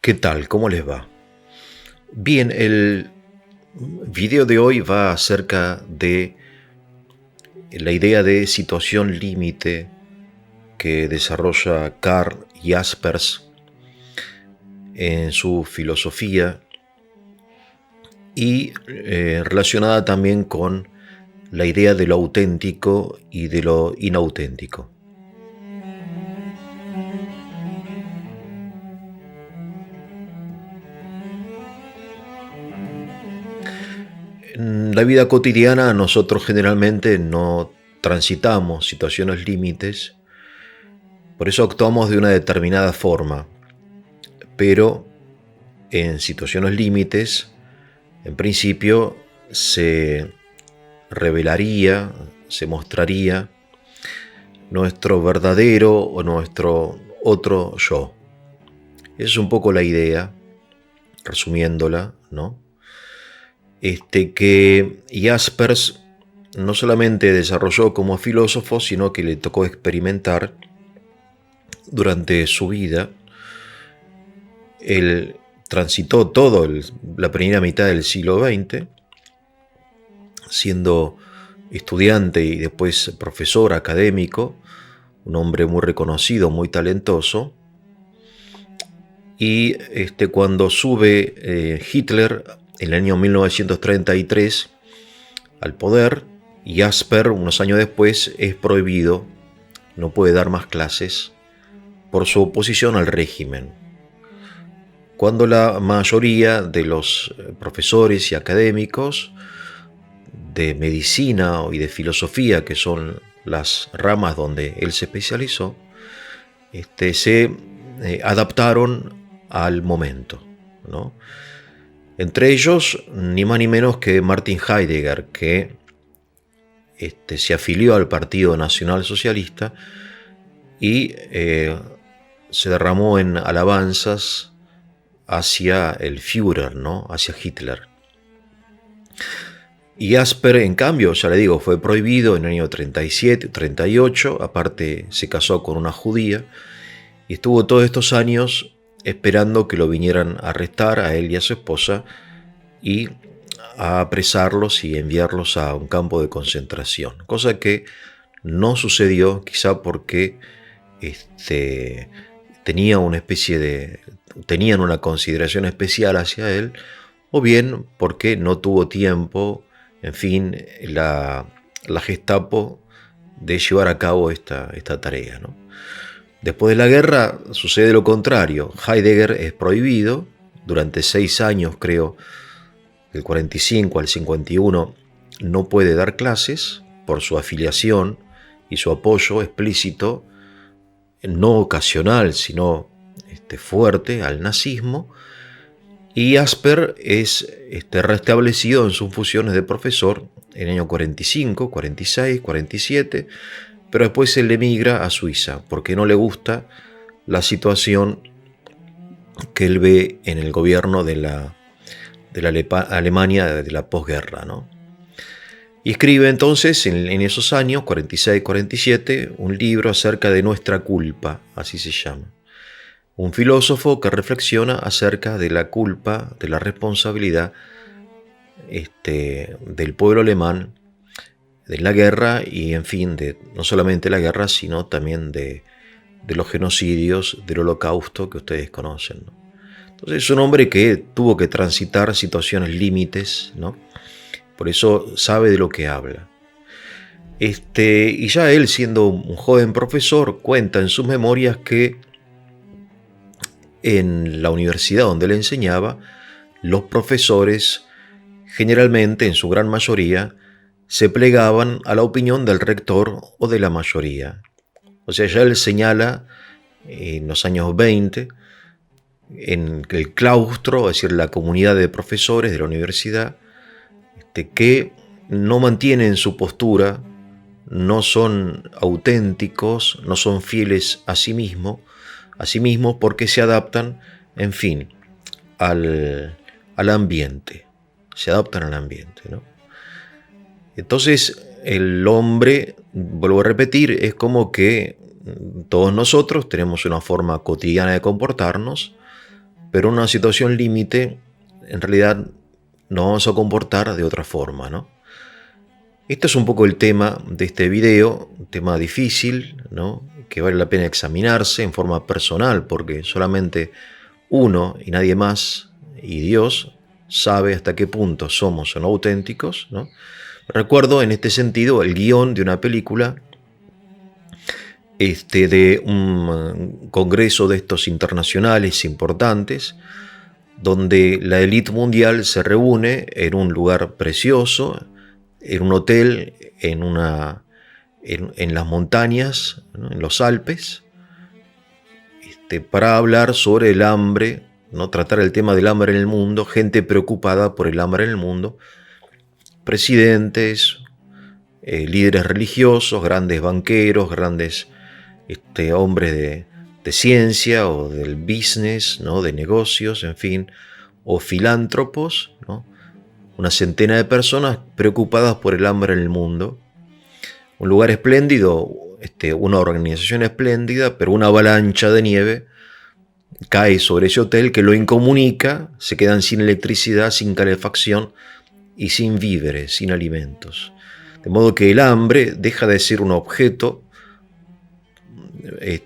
¿Qué tal? ¿Cómo les va? Bien, el video de hoy va acerca de la idea de situación límite que desarrolla Karl Jaspers en su filosofía y relacionada también con la idea de lo auténtico y de lo inauténtico. En la vida cotidiana nosotros generalmente no transitamos situaciones límites, por eso actuamos de una determinada forma, pero en situaciones límites, en principio, se revelaría, se mostraría nuestro verdadero o nuestro otro yo. Esa es un poco la idea, resumiéndola, ¿no? Que Jaspers no solamente desarrolló como filósofo, sino que le tocó experimentar durante su vida. Él transitó la primera mitad del siglo XX, siendo estudiante y después profesor académico, un hombre muy reconocido, muy talentoso. Y cuando sube Hitler en el año 1933 al poder, Jasper, unos años después, es prohibido, no puede dar más clases por su oposición al régimen. Cuando la mayoría de los profesores y académicos de medicina y de filosofía, que son las ramas donde él se especializó, se adaptaron al momento, ¿no? Entre ellos, ni más ni menos que Martin Heidegger, que se afilió al Partido Nacional Socialista y se derramó en alabanzas hacia el Führer, ¿no? Hacia Hitler. Y Jasper, en cambio, ya le digo, fue prohibido en el año 37, 38, aparte se casó con una judía, y estuvo todos estos años esperando que lo vinieran a arrestar a él y a su esposa y a apresarlos y enviarlos a un campo de concentración, cosa que no sucedió, quizá porque tenían una consideración especial hacia él, o bien porque no tuvo tiempo, en fin, la Gestapo, de llevar a cabo esta tarea, ¿no? Después de la guerra sucede lo contrario. Heidegger es prohibido durante 6 años, creo, del 45 al 51 no puede dar clases por su afiliación y su apoyo explícito, no ocasional, sino fuerte al nazismo. Y Jasper es restablecido en sus funciones de profesor en el año 45, 46, 47, pero después él emigra a Suiza porque no le gusta la situación que él ve en el gobierno de la Alemania de la posguerra, ¿no? Y escribe entonces en esos años, 46-47, un libro acerca de nuestra culpa, así se llama. Un filósofo que reflexiona acerca de la culpa, de la responsabilidad del pueblo alemán de la guerra y, en fin, de no solamente la guerra, sino también de los genocidios, del holocausto que ustedes conocen, ¿no? Entonces es un hombre que tuvo que transitar situaciones límites, ¿no? Por eso sabe de lo que habla. Y ya él, siendo un joven profesor, cuenta en sus memorias que en la universidad donde él enseñaba, los profesores, generalmente, en su gran mayoría, se plegaban a la opinión del rector o de la mayoría. O sea, ya él señala en los años 20, en el claustro, es decir, la comunidad de profesores de la universidad, que no mantienen su postura, no son auténticos, no son fieles a sí mismos porque se adaptan, en fin, al ambiente. Se adaptan al ambiente, ¿no? Entonces, el hombre, vuelvo a repetir, es como que todos nosotros tenemos una forma cotidiana de comportarnos, pero en una situación límite, en realidad nos vamos a comportar de otra forma, ¿no? Este es un poco el tema de este video, un tema difícil, ¿no? Que vale la pena examinarse en forma personal, porque solamente uno y nadie más, y Dios, sabe hasta qué punto somos o no auténticos, ¿no? Recuerdo en este sentido el guión de una película de un congreso de estos internacionales importantes, donde la élite mundial se reúne en un lugar precioso, en un hotel, en las montañas, ¿no? En los Alpes, para hablar sobre el hambre, ¿no? Tratar el tema del hambre en el mundo, gente preocupada por el hambre en el mundo, presidentes, líderes religiosos, grandes banqueros, grandes hombres de ciencia o del business, ¿no? De negocios, en fin, o filántropos, ¿no? Una centena de personas preocupadas por el hambre en el mundo. Un lugar espléndido, una organización espléndida, pero una avalancha de nieve cae sobre ese hotel que lo incomunica, se quedan sin electricidad, sin calefacción y sin víveres, sin alimentos. De modo que el hambre deja de ser un objeto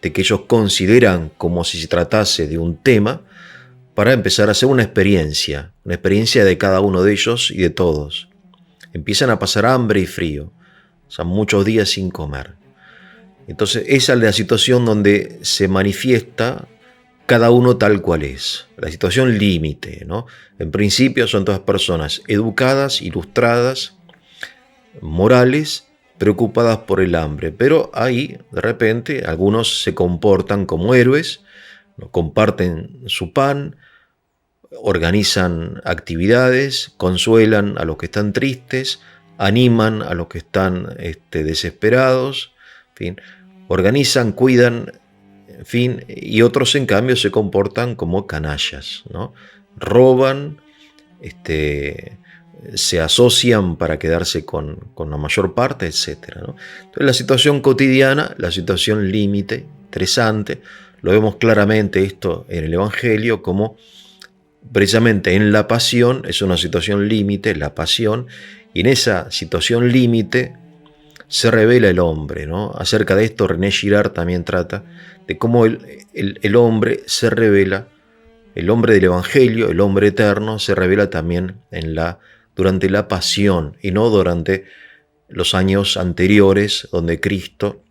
que ellos consideran como si se tratase de un tema, para empezar a hacer una experiencia de cada uno de ellos y de todos. Empiezan a pasar hambre y frío, o sea, muchos días sin comer. Entonces esa es la situación donde se manifiesta cada uno tal cual es, la situación límite, ¿no? En principio son todas personas educadas, ilustradas, morales, preocupadas por el hambre, pero ahí de repente algunos se comportan como héroes, ¿no? Comparten su pan, organizan actividades, consuelan a los que están tristes, animan a los que están desesperados, en fin, organizan, cuidan, en fin, y otros en cambio se comportan como canallas, ¿no? Roban, se asocian para quedarse con la mayor parte, etc., ¿no? Entonces la situación cotidiana, la situación límite, estresante, lo vemos claramente esto en el Evangelio, como precisamente en la pasión es una situación límite, la pasión, y en esa situación límite se revela el hombre, ¿no? Acerca de esto René Girard también trata de cómo el hombre se revela, el hombre del Evangelio, el hombre eterno, se revela también durante la pasión y no durante los años anteriores, donde Cristo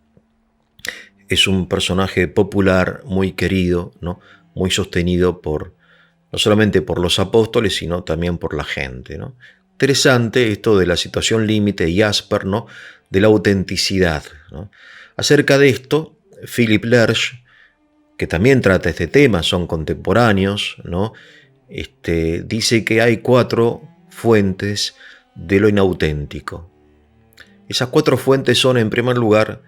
es un personaje popular, muy querido, ¿no? Muy sostenido no solamente por los apóstoles, sino también por la gente, ¿no? Interesante esto de la situación límite y Jasper, ¿no? De la autenticidad, ¿no? Acerca de esto, Philip Lerch, que también trata este tema, son contemporáneos, ¿no? Dice que hay 4 fuentes de lo inauténtico. Esas 4 fuentes son, en primer lugar,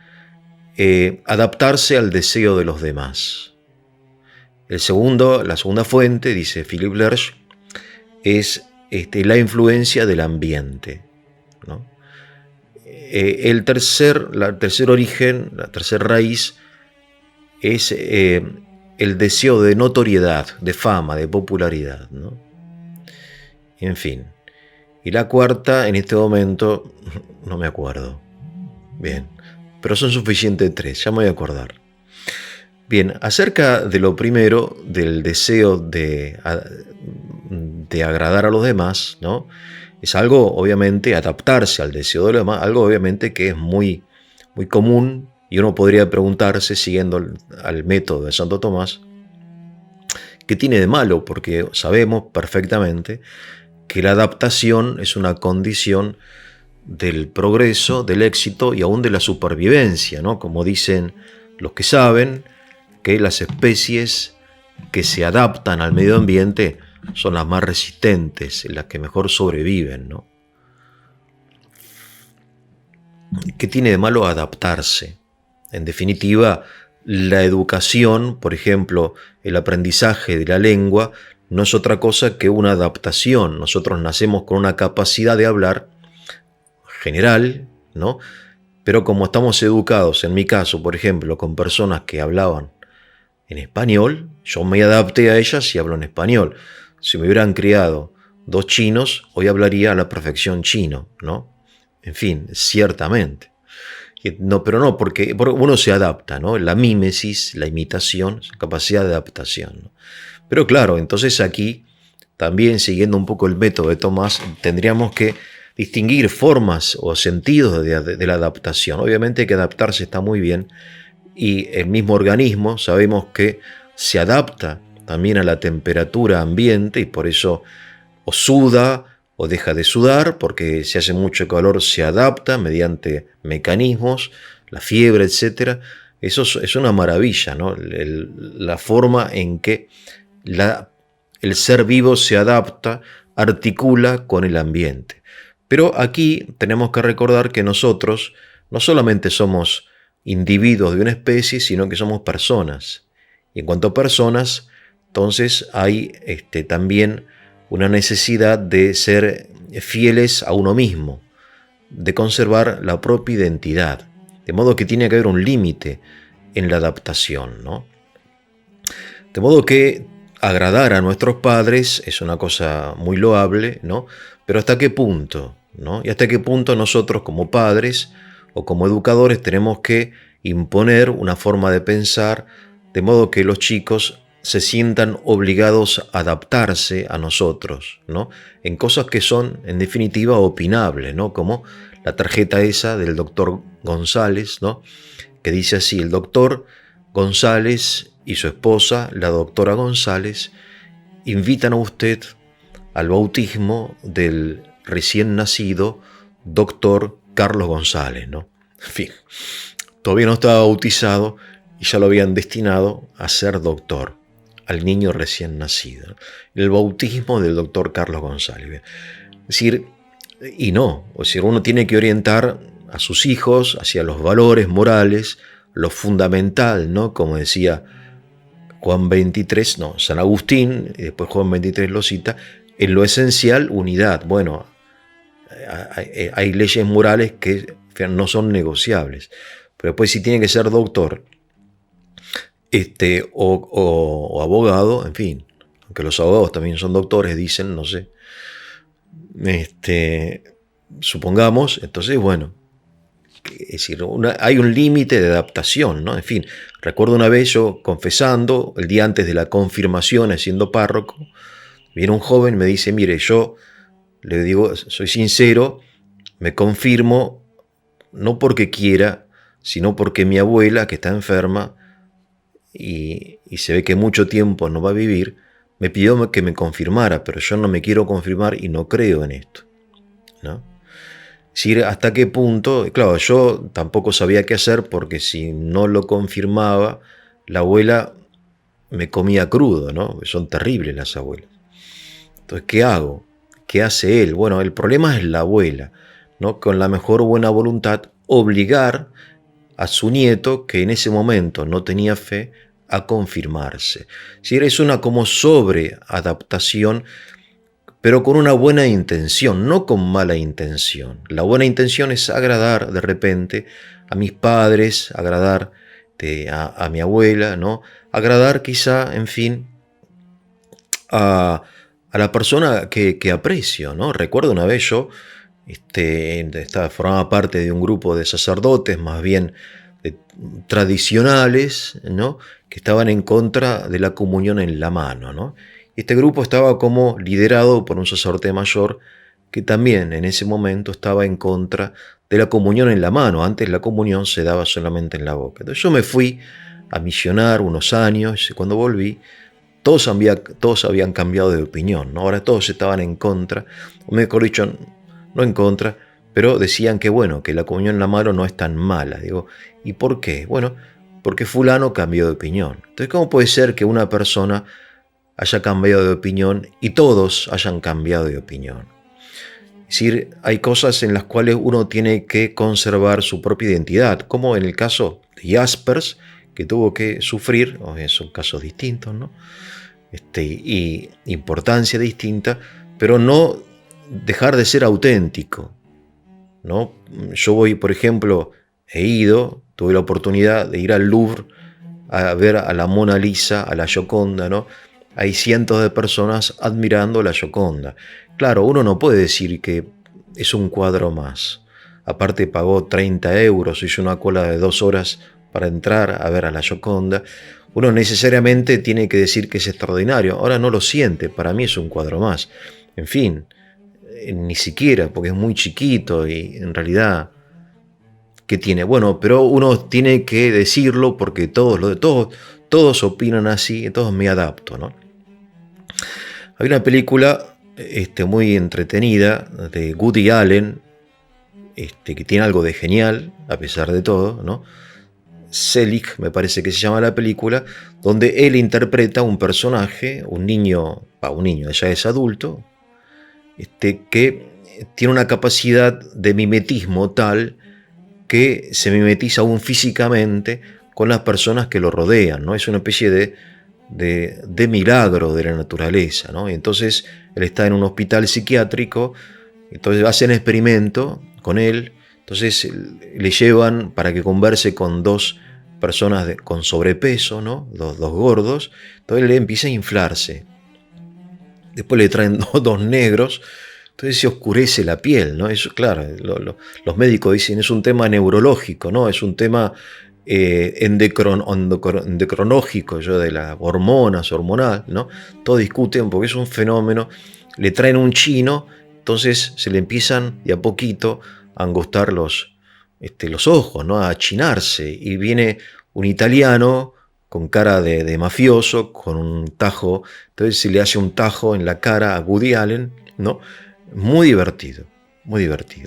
adaptarse al deseo de los demás. La segunda fuente, dice Philip Lerch, es la influencia del ambiente, ¿no? El tercer origen, la tercera raíz, es el deseo de notoriedad, de fama, de popularidad, ¿no? En fin. Y la cuarta, en este momento, no me acuerdo. Bien, pero son suficientes 3, ya me voy a acordar. Bien, acerca de lo primero, del deseo de agradar a los demás, ¿no? Es algo, obviamente, adaptarse al deseo de los demás, algo obviamente que es muy, muy común, y uno podría preguntarse, siguiendo al método de Santo Tomás, ¿qué tiene de malo? Porque sabemos perfectamente que la adaptación es una condición del progreso, del éxito y aún de la supervivencia, ¿no? Como dicen los que saben, que las especies que se adaptan al medio ambiente son las más resistentes, las que mejor sobreviven, ¿no? ¿Qué tiene de malo adaptarse? En definitiva, la educación, por ejemplo, el aprendizaje de la lengua, no es otra cosa que una adaptación. Nosotros nacemos con una capacidad de hablar general, ¿no? Pero como estamos educados, en mi caso, por ejemplo, con personas que hablaban en español, yo me adapté a ellas y hablo en español. Si me hubieran criado dos chinos, hoy hablaría a la perfección chino, ¿no? En fin, ciertamente. No, pero no, porque uno se adapta, ¿no? La mímesis, la imitación, capacidad de adaptación, ¿no? Pero claro, entonces aquí, también siguiendo un poco el método de Tomás, tendríamos que distinguir formas o sentidos de la adaptación. Obviamente que adaptarse está muy bien, y el mismo organismo sabemos que se adapta también a la temperatura ambiente, y por eso o suda o deja de sudar, porque si hace mucho calor se adapta mediante mecanismos, la fiebre, etc. Eso es una maravilla, ¿no? La forma en que el ser vivo se adapta, articula con el ambiente. Pero aquí tenemos que recordar que nosotros no solamente somos individuos de una especie, sino que somos personas. Y en cuanto a personas, entonces hay también una necesidad de ser fieles a uno mismo, de conservar la propia identidad. De modo que tiene que haber un límite en la adaptación, ¿no? De modo que agradar a nuestros padres es una cosa muy loable, ¿no? Pero ¿hasta qué punto? ¿No? Y hasta qué punto nosotros como padres o como educadores tenemos que imponer una forma de pensar de modo que los chicos se sientan obligados a adaptarse a nosotros, ¿no? En cosas que son, en definitiva, opinables, ¿no? Como la tarjeta esa del doctor González, ¿no? Que dice así: el doctor González y su esposa, la doctora González, invitan a usted al bautismo del recién nacido doctor Carlos González, ¿no? En fin, todavía no estaba bautizado y ya lo habían destinado a ser doctor, al niño recién nacido. El bautismo del doctor Carlos González. Es decir, y no, es decir, uno tiene que orientar a sus hijos hacia los valores morales, lo fundamental, ¿no? Como decía Juan 23, no, San Agustín, y después Juan 23 lo cita, en lo esencial, unidad. Bueno, hay leyes morales que no son negociables, pero después si tiene que ser doctor o abogado, en fin, aunque los abogados también son doctores, dicen, no sé, supongamos, entonces, bueno, es decir, hay un límite de adaptación, ¿no? En fin, recuerdo una vez yo confesando, el día antes de la confirmación, siendo párroco, viene un joven y me dice: mire, yo le digo, soy sincero, me confirmo no porque quiera, sino porque mi abuela, que está enferma y se ve que mucho tiempo no va a vivir, me pidió que me confirmara, pero yo no me quiero confirmar y no creo en esto, ¿no? Es decir, hasta qué punto, claro, yo tampoco sabía qué hacer, porque si no lo confirmaba, la abuela me comía crudo, ¿no? Son terribles las abuelas. Entonces, ¿qué hago? ¿Qué hace él? Bueno, el problema es la abuela, ¿no? Con la mejor buena voluntad, obligar a su nieto, que en ese momento no tenía fe, a confirmarse. Es decir, es una como sobreadaptación, pero con una buena intención, no con mala intención. La buena intención es agradar de repente a mis padres, agradar a mi abuela, ¿no? Agradar quizá, en fin, a la persona que aprecio, ¿no? Recuerdo una vez yo formaba parte de un grupo de sacerdotes, más bien tradicionales, ¿no? Que estaban en contra de la comunión en la mano, ¿no? Este grupo estaba como liderado por un sacerdote mayor que también en ese momento estaba en contra de la comunión en la mano. Antes la comunión se daba solamente en la boca. Entonces yo me fui a misionar unos años y cuando volví todos habían cambiado de opinión, ¿no? Ahora todos estaban en contra, o mejor dicho, no en contra, pero decían que bueno, que la comunión en la mano no es tan mala. Digo, ¿y por qué? Bueno, porque fulano cambió de opinión. Entonces, ¿cómo puede ser que una persona haya cambiado de opinión y todos hayan cambiado de opinión? Es decir, hay cosas en las cuales uno tiene que conservar su propia identidad, como en el caso de Jaspers, que tuvo que sufrir, son casos distintos, ¿no? Y importancia distinta, pero no dejar de ser auténtico, ¿no? Yo voy, por ejemplo, tuve la oportunidad de ir al Louvre a ver a la Mona Lisa, a la Gioconda, ¿no? Hay cientos de personas admirando la Gioconda. Claro, uno no puede decir que es un cuadro más. Aparte pagó 30 euros, hizo una cola de 2 horas para entrar a ver a la Gioconda. Uno necesariamente tiene que decir que es extraordinario. Ahora no lo siente, para mí es un cuadro más. En fin, ni siquiera, porque es muy chiquito y en realidad, ¿qué tiene? Bueno, pero uno tiene que decirlo porque todos opinan así, todos me adapto, ¿no? Hay una película muy entretenida de Woody Allen, que tiene algo de genial, a pesar de todo, ¿no? Selig, me parece que se llama la película, donde él interpreta un personaje, un niño, ya es adulto, que tiene una capacidad de mimetismo tal que se mimetiza aún físicamente con las personas que lo rodean, ¿no? Es una especie de milagro de la naturaleza, ¿no? Y entonces él está en un hospital psiquiátrico, entonces hacen experimento con él, entonces le llevan para que converse con 2 personas con sobrepeso, ¿no? Dos gordos, entonces le empieza a inflarse. Después le traen 2 negros, entonces se oscurece la piel, ¿no? Eso, claro, los médicos dicen es un tema neurológico, ¿no? Es un tema endocronológico, de las hormonal, ¿no? Todos discuten porque es un fenómeno. Le traen un chino, entonces se le empiezan de a poquito a angostar los ojos, ¿no? A achinarse. Y viene un italiano con cara de mafioso, con un tajo, entonces se le hace un tajo en la cara a Woody Allen, ¿no? Muy divertido,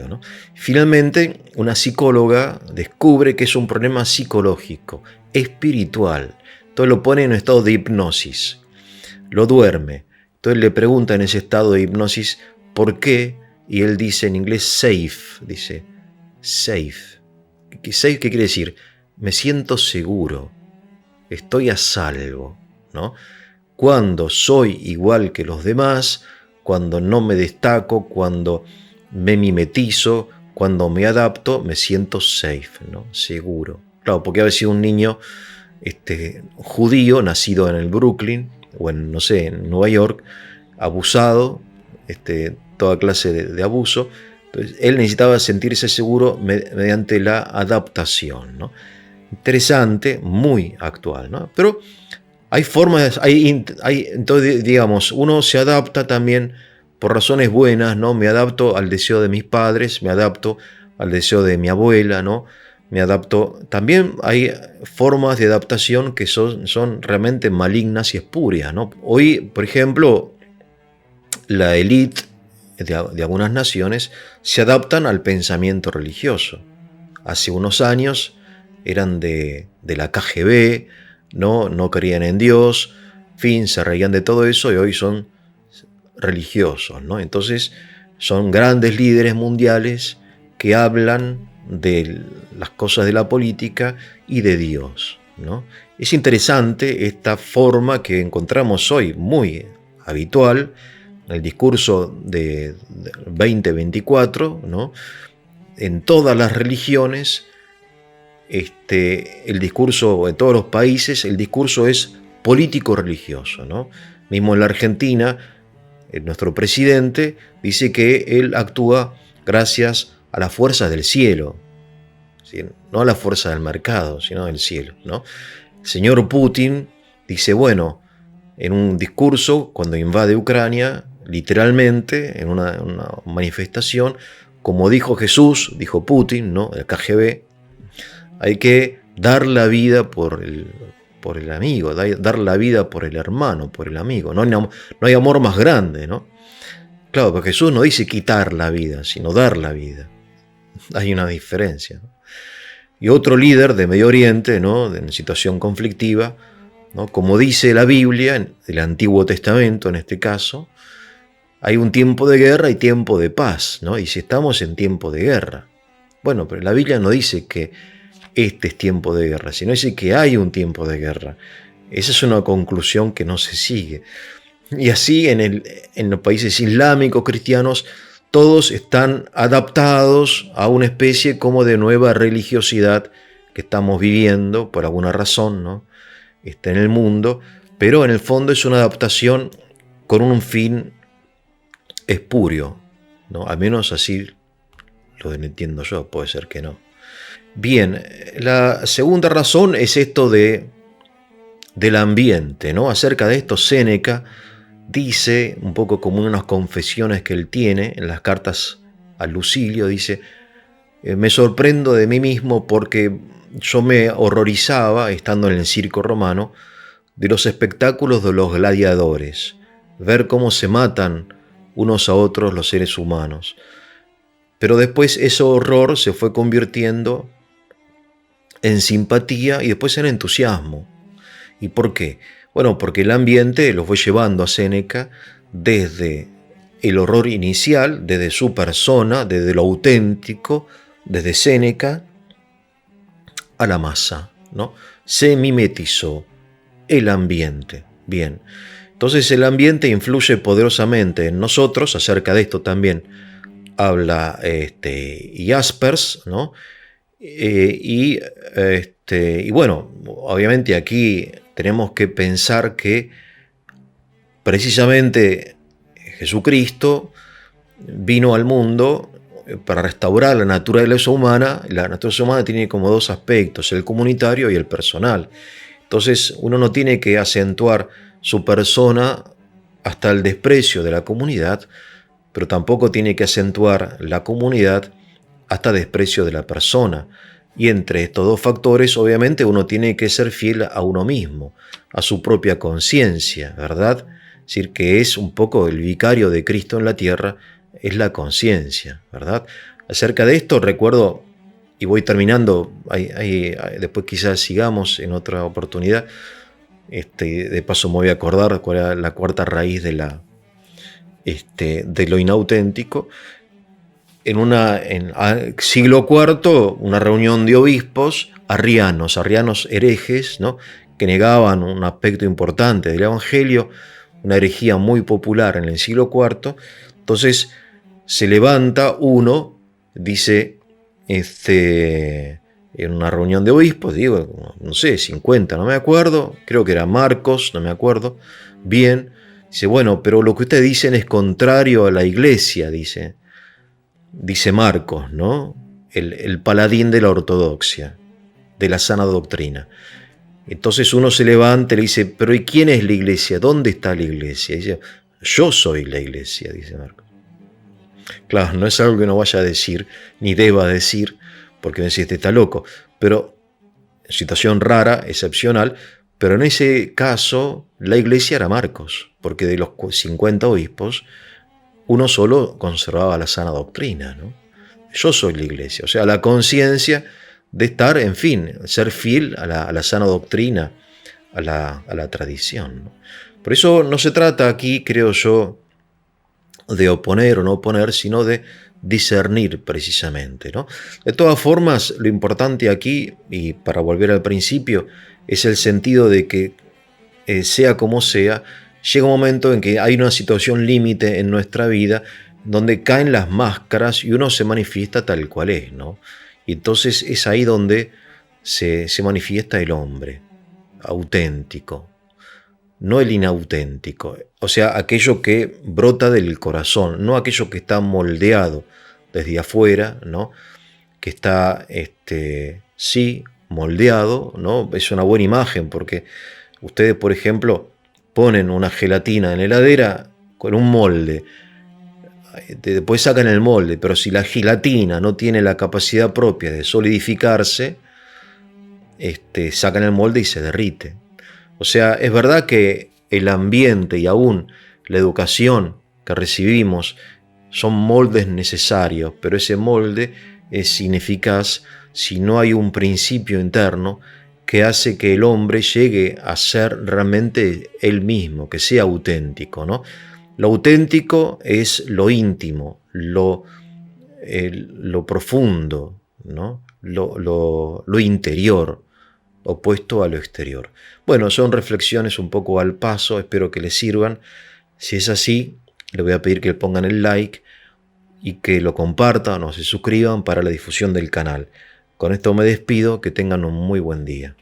¿no? Finalmente, una psicóloga descubre que es un problema psicológico, espiritual. Entonces lo pone en un estado de hipnosis, lo duerme. Entonces le pregunta en ese estado de hipnosis por qué, y él dice en inglés safe, dice safe. ¿Safe qué quiere decir? Me siento seguro, estoy a salvo, ¿no? Cuando soy igual que los demás, cuando no me destaco, cuando me mimetizo, cuando me adapto, me siento safe, ¿no? Seguro. Claro, porque había sido un niño judío, nacido en el Brooklyn, o en, no sé, en Nueva York, abusado, toda clase de abuso. Entonces, él necesitaba sentirse seguro mediante la adaptación, ¿no? Interesante, muy actual, ¿no? Pero hay formas, entonces digamos, uno se adapta también por razones buenas, ¿no? Me adapto al deseo de mis padres, me adapto al deseo de mi abuela, ¿no? Me adapto. También hay formas de adaptación que son realmente malignas y espurias, ¿no? Hoy, por ejemplo, la élite de algunas naciones se adaptan al pensamiento religioso. Hace unos años eran de la KGB, no creían en Dios, en fin, se reían de todo eso y hoy son religiosos, ¿no? Entonces son grandes líderes mundiales que hablan de las cosas de la política y de Dios, ¿no? Es interesante esta forma que encontramos hoy, muy habitual, en el discurso de 2024, ¿no? En todas las religiones, el discurso en todos los países, el discurso es político-religioso, ¿no? Mismo en la Argentina, nuestro presidente dice que él actúa gracias a las fuerzas del cielo, ¿sí? No a la fuerza del mercado, sino del cielo, ¿no? El señor Putin dice, bueno, en un discurso cuando invade Ucrania, literalmente, en una manifestación, como dijo Jesús, dijo Putin, ¿no? El KGB, hay que dar la vida por el amigo, dar la vida por el hermano, por el amigo. No hay amor más grande, ¿no? Claro, porque Jesús no dice quitar la vida, sino dar la vida. Hay una diferencia, ¿no? Y otro líder de Medio Oriente, ¿no? En situación conflictiva, ¿no? Como dice la Biblia, el Antiguo Testamento en este caso, hay un tiempo de guerra y tiempo de paz, ¿no? Y si estamos en tiempo de guerra. Bueno, pero la Biblia no dice que este es tiempo de guerra, sino dice que hay un tiempo de guerra. Esa es una conclusión que no se sigue. Y así en los países islámicos, cristianos, todos están adaptados a una especie como de nueva religiosidad que estamos viviendo por alguna razón, ¿no? en el mundo, pero en el fondo es una adaptación con un fin espurio, ¿no? Al menos así lo entiendo yo, puede ser que no. Bien, la segunda razón es esto del ambiente, ¿no? Acerca de esto, Séneca dice, un poco como en unas confesiones que él tiene en las cartas a Lucilio, dice: me sorprendo de mí mismo porque yo me horrorizaba, estando en el circo romano, de los espectáculos de los gladiadores, ver cómo se matan unos a otros los seres humanos. Pero después ese horror se fue convirtiendo en simpatía y después en entusiasmo. ¿Y por qué? Bueno, porque el ambiente lo fue llevando a Séneca desde el horror inicial, desde su persona, desde lo auténtico, desde Séneca, a la masa, ¿no? Se mimetizó el ambiente. Bien. Entonces el ambiente influye poderosamente en nosotros. Acerca de esto también habla Jaspers, ¿no? Y bueno, obviamente aquí tenemos que pensar que precisamente Jesucristo vino al mundo para restaurar la naturaleza humana. La naturaleza humana tiene como dos aspectos, el comunitario y el personal. Entonces uno no tiene que acentuar su persona hasta el desprecio de la comunidad, pero tampoco tiene que acentuar la comunidad hasta desprecio de la persona. Y entre estos dos factores, obviamente, uno tiene que ser fiel a uno mismo, a su propia conciencia, ¿verdad? Es decir, que es un poco el vicario de Cristo en la tierra, es la conciencia, ¿verdad? Acerca de esto recuerdo, y voy terminando, después quizás sigamos en otra oportunidad, de paso me voy a acordar cuál era la cuarta raíz de lo inauténtico. En siglo IV, una reunión de obispos arrianos herejes, ¿no? Que negaban un aspecto importante del Evangelio, una herejía muy popular en el siglo IV. Entonces se levanta uno, dice, en una reunión de obispos, digo, no sé, 50, no me acuerdo, creo que era Marcos, no me acuerdo bien, dice: bueno, pero lo que ustedes dicen es contrario a la iglesia, dice Marcos, ¿no? El paladín de la ortodoxia, de la sana doctrina. Entonces uno se levanta y le dice: pero ¿y quién es la iglesia? ¿Dónde está la iglesia? Y dice: yo soy la iglesia, dice Marcos. Claro, no es algo que uno vaya a decir, ni deba decir, porque me dice: este está loco. Pero, situación rara, excepcional, pero en ese caso la iglesia era Marcos, porque de los 50 obispos, uno solo conservaba la sana doctrina, ¿no? Yo soy la iglesia, o sea, la conciencia de estar, en fin, ser fiel a la sana doctrina, a la tradición, ¿no? Por eso no se trata aquí, creo yo, de oponer o no oponer, sino de discernir precisamente, ¿no? De todas formas, lo importante aquí, y para volver al principio, es el sentido de que, sea como sea, llega un momento en que hay una situación límite en nuestra vida donde caen las máscaras y uno se manifiesta tal cual es, ¿no? Y entonces es ahí donde se manifiesta el hombre auténtico, no el inauténtico, o sea, aquello que brota del corazón, no aquello que está moldeado desde afuera, ¿no? Que está, sí, moldeado, ¿no? Es una buena imagen porque ustedes, por ejemplo, ponen una gelatina en la heladera con un molde, después sacan el molde, pero si la gelatina no tiene la capacidad propia de solidificarse, sacan el molde y se derrite. O sea, es verdad que el ambiente y aún la educación que recibimos son moldes necesarios, pero ese molde es ineficaz si no hay un principio interno que hace que el hombre llegue a ser realmente él mismo, que sea auténtico, ¿no? Lo auténtico es lo íntimo, lo profundo, ¿no? Lo interior, opuesto a lo exterior. Bueno, son reflexiones un poco al paso, espero que les sirvan. Si es así, les voy a pedir que le pongan el like y que lo compartan o se suscriban para la difusión del canal. Con esto me despido, que tengan un muy buen día.